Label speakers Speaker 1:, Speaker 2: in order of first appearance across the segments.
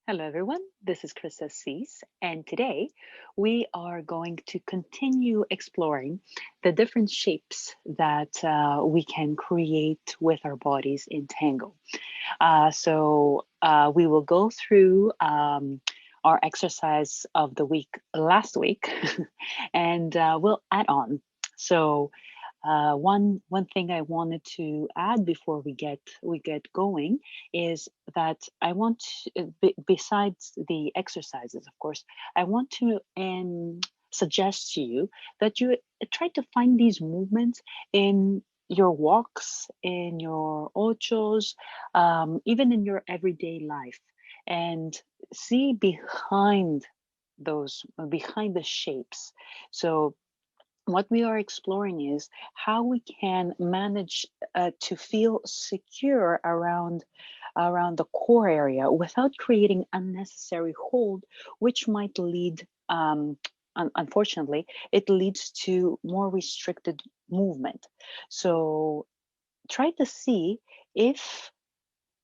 Speaker 1: Hello, everyone. This is Krista Cease, and today we are going to continue exploring the different shapes that we can create with our bodies in tango. We will go through our exercise of the week last week, and we'll add on. So one thing I wanted to add before we get going is that I want besides the exercises, of course, I want to suggest to you that you try to find these movements in your walks, in your ochos, even in your everyday life, and see behind the shapes. So what we are exploring is how we can manage to feel secure around the core area without creating unnecessary hold, which might lead unfortunately it leads to more restricted movement. So try to see if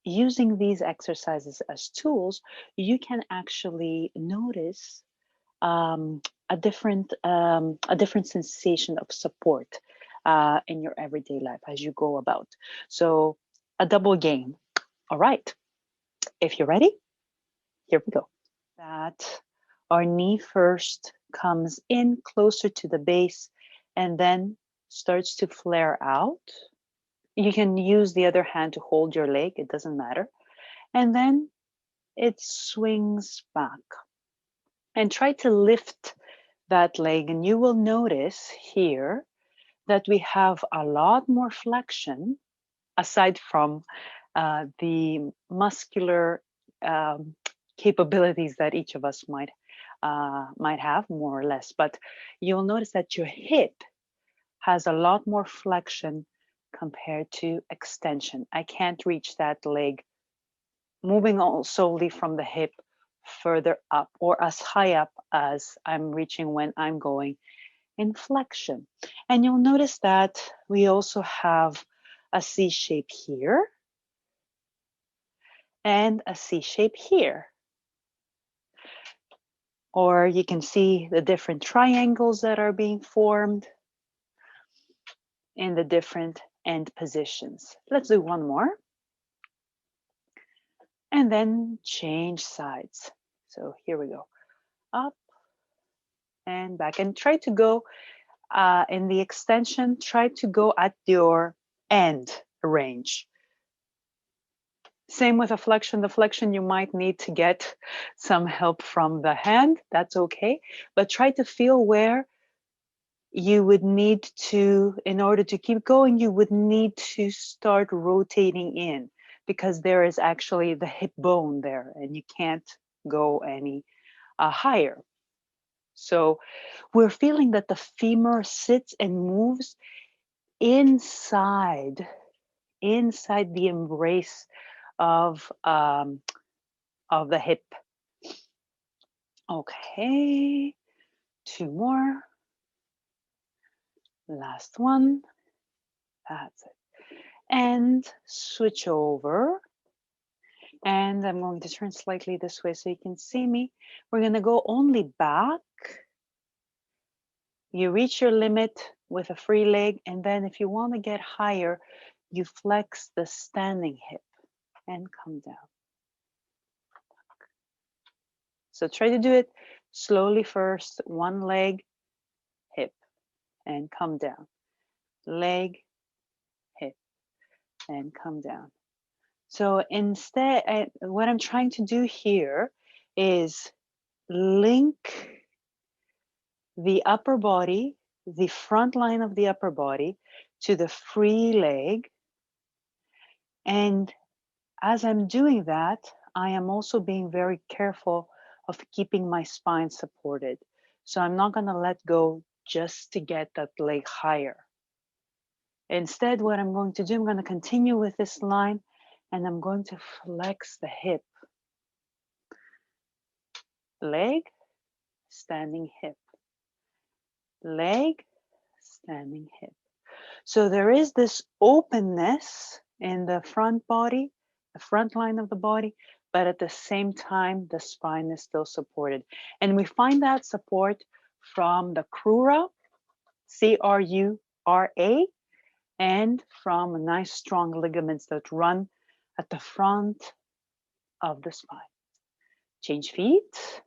Speaker 1: using these exercises as tools you can actually notice a different sensation of support in your everyday life as you go about. So a double game. All right. If you're ready, here we go. That our knee first comes in closer to the base and then starts to flare out. You can use the other hand to hold your leg, it doesn't matter. And then it swings back. And try to lift that leg, and you will notice here that we have a lot more flexion aside from the muscular capabilities that each of us might have more or less. But you'll notice that your hip has a lot more flexion compared to extension. I can't reach that leg moving all solely from the hip further up or as high up as I'm reaching when I'm going in flexion. And you'll notice that we also have a C shape here and a C shape here. Or you can see the different triangles that are being formed in the different end positions. Let's do one more. And then change sides. So here we go. Up and back. And try to go in the extension, try to go at your end range. Same with a flexion. The flexion, you might need to get some help from the hand. That's okay. But try to feel where you would need to, in order to keep going, you would need to start rotating in because there is actually the hip bone there and you can't go any higher. So we're feeling that the femur sits and moves inside the embrace of the hip. Okay, two more. Last one. That's it. And switch over. And I'm going to turn slightly this way so you can see me. We're going to go only back. You reach your limit with a free leg, and then if you want to get higher, you flex the standing hip and come down. So try to do it slowly first. One leg, hip, and come down. Leg, hip, and come down. So instead, what I'm trying to do here is link the upper body, the front line of the upper body, to the free leg. And as I'm doing that, I am also being very careful of keeping my spine supported. So I'm not going to let go just to get that leg higher. Instead, what I'm going to do, I'm going to continue with this line and I'm going to flex the hip. Leg, standing hip. Leg, standing hip. So there is this openness in the front body, the front line of the body, but at the same time, the spine is still supported. And we find that support from the crura, C-R-U-R-A, and from nice strong ligaments that run at the front of the spine. Change feet.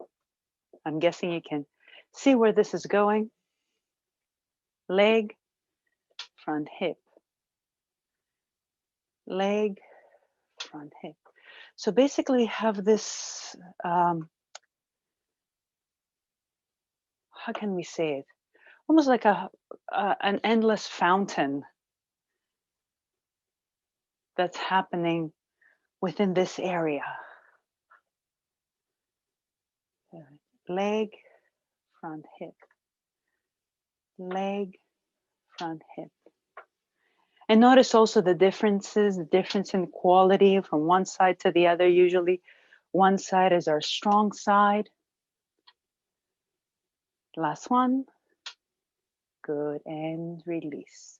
Speaker 1: I'm guessing you can see where this is going. Leg, front hip. Leg, front hip. So basically we have this, how can we say it? Almost like an endless fountain that's happening within this area. Leg, front hip. Leg, front hip. And notice also the differences, the difference in quality from one side to the other. Usually one side is our strong side. Last one. Good, and release.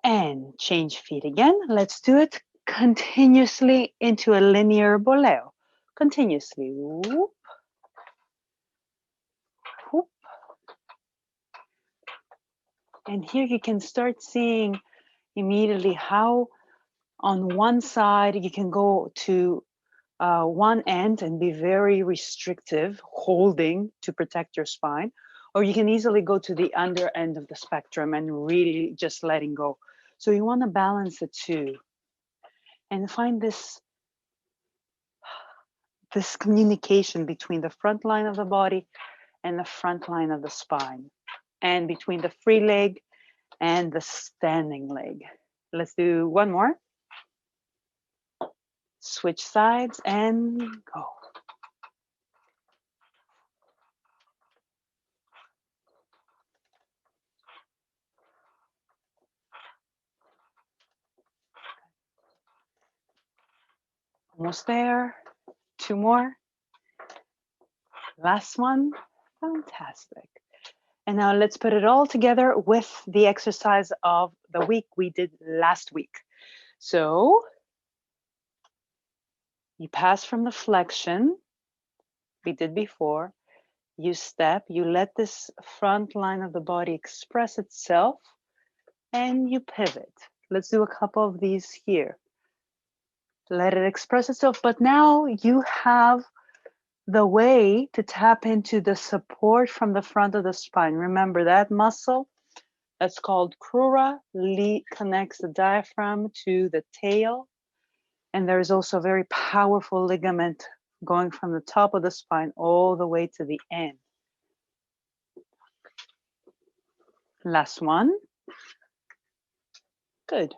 Speaker 1: And change feet again. Let's do it continuously into a linear boleo. Continuously. Whoop. Whoop. And here you can start seeing immediately how on one side you can go to one end and be very restrictive, holding to protect your spine, or you can easily go to the under end of the spectrum and really just letting go. So you want to balance the two and find this communication between the front line of the body and the front line of the spine, and between the free leg and the standing leg. Let's do one more. Switch sides and go. Almost there. Two more. Last one. Fantastic. And now let's put it all together with the exercise of the week we did last week. So you pass from the flexion we did before. You step, you let this front line of the body express itself, and you pivot. Let's do a couple of these here. Let it express itself, but now you have the way to tap into the support from the front of the spine. Remember that muscle? That's called crura, connects the diaphragm to the tail. And there's also a very powerful ligament going from the top of the spine all the way to the end. Last one. Good.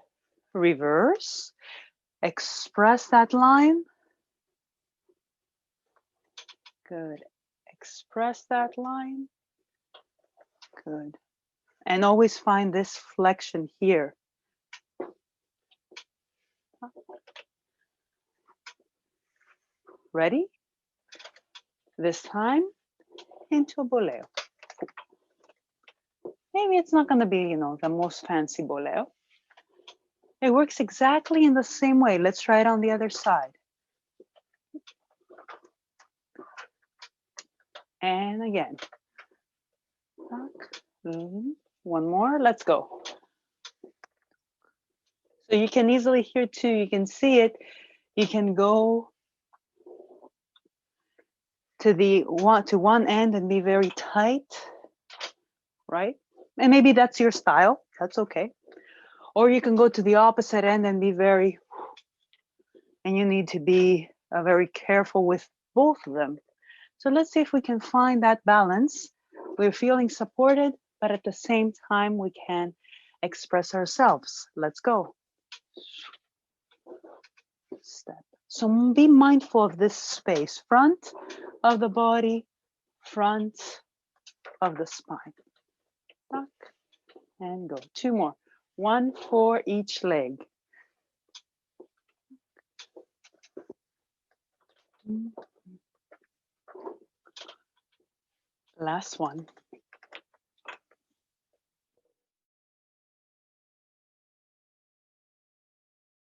Speaker 1: Reverse. Express that line. Good. Express that line. Good. And always find this flexion here. Ready? This time into a boleo. Maybe it's not going to be, the most fancy boleo. It works exactly in the same way. Let's try it on the other side. And again. One more. Let's go. So you can easily hear too. You can see it. You can go to one end and be very tight, right? And maybe that's your style. That's okay. Or you can go to the opposite end and be very, and you need to be very careful with both of them. So let's see if we can find that balance. We're feeling supported, but at the same time, we can express ourselves. Let's go. Step. So be mindful of this space, front of the body, front of the spine. Tuck and go. Two more. One for each leg. Last one.